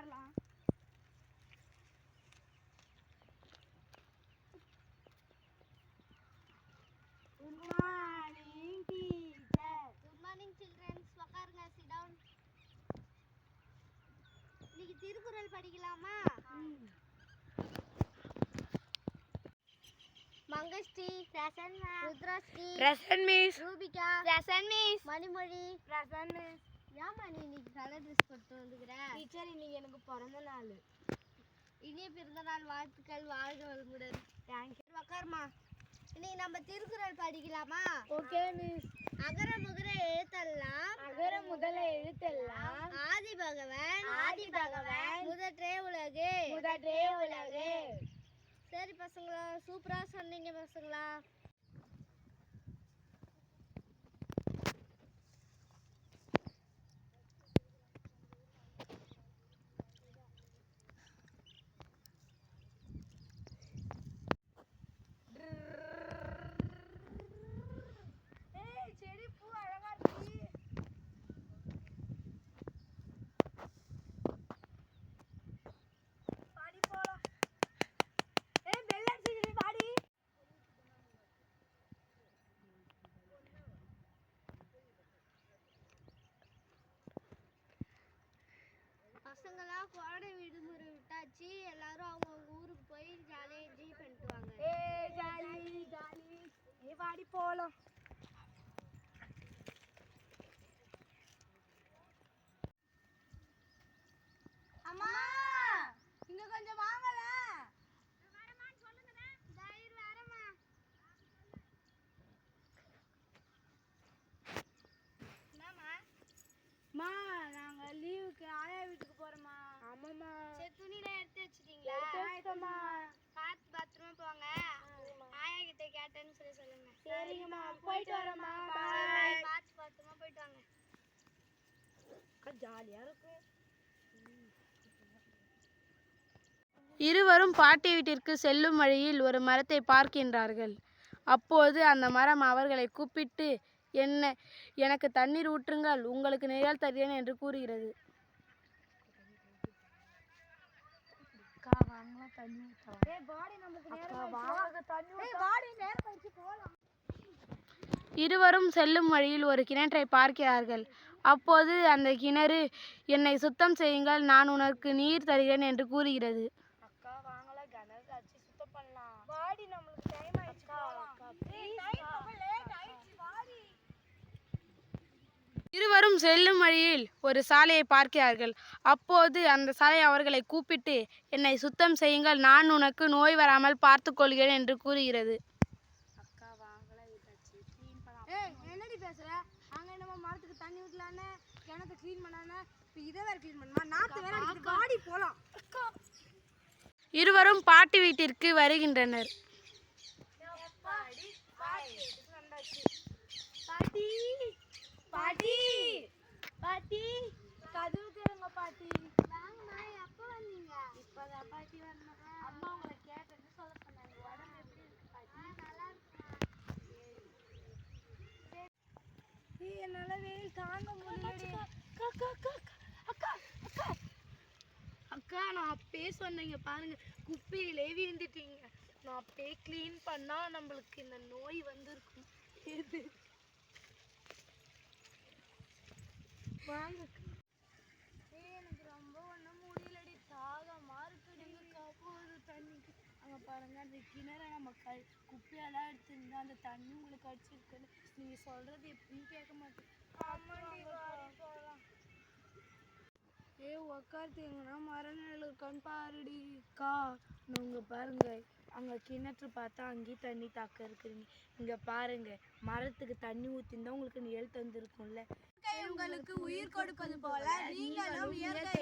உட்காரலாம். Good morning, teacher. Good morning, children. உட்காருங்க. Sit down. இன்னைக்கு திருக்குறள் படிக்கலாமா? மங்கஸ்ரீ present ma'am. Rudrashree Present miss. Rubika Present miss. மணிமொழி Present miss. ஏமா நீ இன்னைக்கு கலர் ட்ரெஸ் போட்டு வந்துக்கிற? Teacher இன்னைக்கு எனக்கு பிறந்த நாள். இனிய பிறந்த நாள் வாழ்த்துக்கள். வாழ்க வளமுடன். Thank you. உட்காருமா. இன்னைக்கு நம்ம திருக்குறள் படிக்கலாமா? Okay miss. அகர முதல எழுத்தெல்லாம் அகர முதல எழுத்தெல்லாம் ஆதி பகவன் முதற்றே உலகு. முதற்றே உலகு. சரி பசங்களா, சூப்பரா சொன்னீங்க பசங்களா. செடி பூ அழகா இருக்கு. பாடி போலாம். பெல் அடிச்சிட்டு பாடி. பசங்களா கோடை விடுமுறை விட்டாச்சு. எல்லாரும் அவங்க ஊருக்கு போய் ஜாலியாக என்ஜாய் பண்ணிட்டு வாங்க. Jolly jolly. பாடி போலாம். அம்மா இங்க கொஞ்சம் வாங்கல. மா நாங்க லீவுக்கு ஆயா வீட்டுக்கு போறோமா? ஆமாம்மா. சரி துணிலாம் எடுத்து வச்சிட்டீங்களா? எடுத்துட்டோம்மா. பார்த்து பத்திரமா போங்க. ஆயா கிட்ட கேட்டேன்னு சொல்லுங்க. சரிங்கம்மா, போயிட்டு வரோம்மா. பாய். பார்த்து பத்திரமா போயிட்டு வாங்க. ஜாலியா இருக்கும். இருவரும் பாட்டி வீட்டிற்கு செல்லும் வழியில் ஒரு மரத்தை பார்க்கின்றார்கள். அப்போது அந்த மரம் அவர்களை கூப்பிட்டு, எனக்கு தண்ணீர் ஊற்றுங்கள், உங்களுக்கு நிழல் தருகிறேன் என்று கூறுகிறது. இருவரும் செல்லும் வழியில் ஒரு கிணற்றை பார்க்கிறார்கள். அப்போது அந்த கிணறு, என்னை சுத்தம் செய்யுங்கள், நான் உனக்கு நீர் தருகிறேன் என்று கூறுகிறது. அக்கா வாங்கல, கிணறு அடிச்சு சுத்தம் பண்ணலாம். வாடி, நம்மளுக்கு டைம் ஆயிடுச்சு. இருவரும் செல்லும் வழியில் ஒரு சாலையை பார்க்கிறார்கள். அப்போது அந்த சாலை அவர்களை கூப்பிட்டு, என்னை சுத்தம் செய்யுங்கள், நான் உனக்கு நோய் வராமல் பார்த்து கொள்கிறேன் என்று கூறுகிறது. அக்கா வாங்கல, க்ளீன் பண்ணலாம். என்னடி பேசுற? அங்க நம்ம மரத்துக்கு தண்ணி ஊத்தலானே, கிணத்தை க்ளீன் பண்ணானே, இப்போ இதை வேற க்ளீன் பண்ணுமா? நாத்து வேற அடிக்குது. வாடி போலாம். இருவரும் பாட்டி வீட்டிற்கு வருகின்றனர். பாட்டி பாட்டி பாட்டி கதவு திறங்க பாட்டி. வாங்கம்மா. எப்போ வந்தீங்க? இப்பதான் பாட்டி வரணும். அம்மா உங்களை கேட்டேன்னு சொல்ல சொன்னாங்க. உடம்பு எப்படி இருக்கு பாட்டி? நல்லா இருக்குமா? என்னால வெயில் தாங்க முடியல. அக்கா நான் அப்பே சொன்னீங்க பாருங்க, குப்பையிலே வீழ்ந்துட்டீங்க. நான் அப்பே க்ளீன் பண்ணா நம்மளுக்கு இந்த நோய் வந்திருக்கும். எது வாங்க. எனக்கு ரொம்ப ஒன்றும் முடியலடி, தாகமா இருக்குதுங்கக்கா. போகுது தண்ணிக்கு. அங்கே பாருங்க, அந்த கிணறை நம்ம குப்பையெல்லாம் எடுத்துருந்தா அந்த தண்ணி உங்களுக்கு அடிச்சிருக்குன்னு நீங்க சொல்றது எப்படின்னு கேட்க மாட்டேன். உக்காந்துங்கன்னா மரநிழல் இருக்கான்னு பாருடிக்கா. நீங்க பாருங்க, அங்க கிணற்று பார்த்தா அங்கேயும் தண்ணி தாக்க இருக்குறீங்க. இங்க பாருங்க, மரத்துக்கு தண்ணி ஊத்திருந்தா உங்களுக்கு நிழல் தந்துருக்கும்ல. உங்களுக்கு உயிர் கொடுப்பது போல நீங்களும் இயற்கை